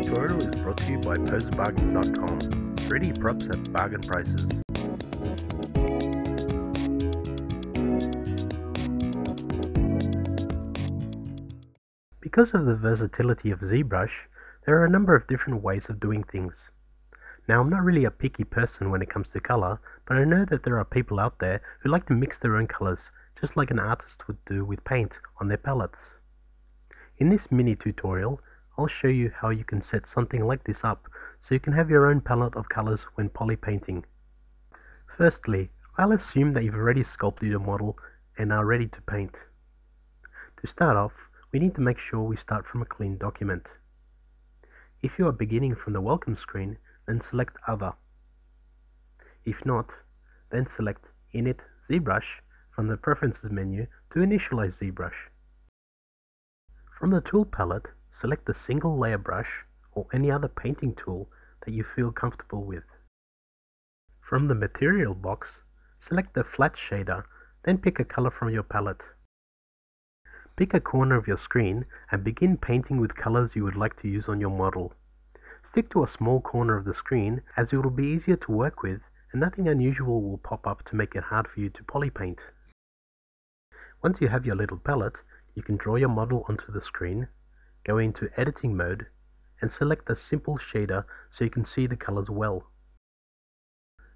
tutorial is brought to you by posebargain.com. 3D props at bargain prices. Because of the versatility of Zbrush, there are a number of different ways of doing things. Now, I'm not really a picky person when it comes to color, but I know that there are people out there who like to mix their own colors, just like an artist would do with paint on their palettes. In this mini tutorial, I'll show you how you can set something like this up so you can have your own palette of colors when polypainting. Firstly, I'll assume that you've already sculpted your model and are ready to paint. To start off, we need to make sure we start from a clean document. If you are beginning from the welcome screen, then select Other. If not, then select Init ZBrush from the Preferences menu to initialize ZBrush. From the tool palette, select the single layer brush or any other painting tool that you feel comfortable with. From the material box, select the flat shader, then pick a color from your palette. Pick a corner of your screen and begin painting with colors you would like to use on your model. Stick to a small corner of the screen as it will be easier to work with and nothing unusual will pop up to make it hard for you to polypaint. Once you have your little palette, you can draw your model onto the screen, go into editing mode, and select the simple shader so you can see the colors well.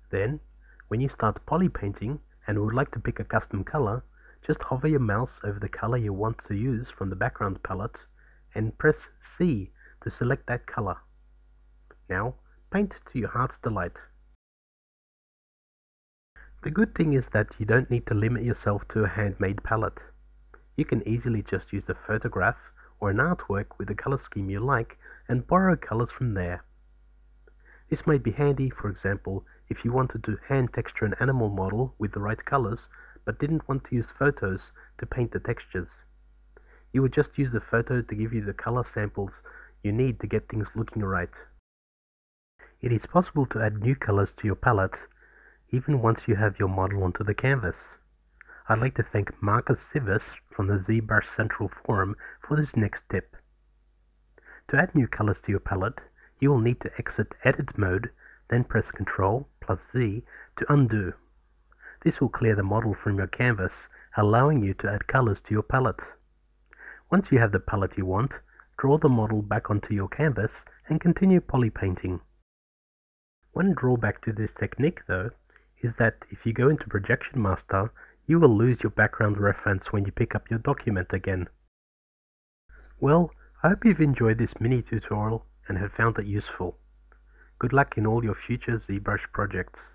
Then, when you start polypainting and would like to pick a custom color, just hover your mouse over the color you want to use from the background palette and press C to select that color. Now, paint to your heart's delight. The good thing is that you don't need to limit yourself to a handmade palette. You can easily just use a photograph or an artwork with a color scheme you like and borrow colors from there. This might be handy, for example, if you wanted to hand texture an animal model with the right colors but didn't want to use photos to paint the textures. You would just use the photo to give you the color samples you need to get things looking right. It is possible to add new colors to your palette even once you have your model onto the canvas. I'd like to thank Marcus Sivis from the ZBrush Central Forum for this next tip. To add new colors to your palette, you will need to exit Edit mode, then press Ctrl+Z to undo. This will clear the model from your canvas, allowing you to add colors to your palette. Once you have the palette you want, draw the model back onto your canvas and continue polypainting. One drawback to this technique, though, is that if you go into Projection Master, you will lose your background reference when you pick up your document again. Well, I hope you've enjoyed this mini tutorial and have found it useful. Good luck in all your future ZBrush projects.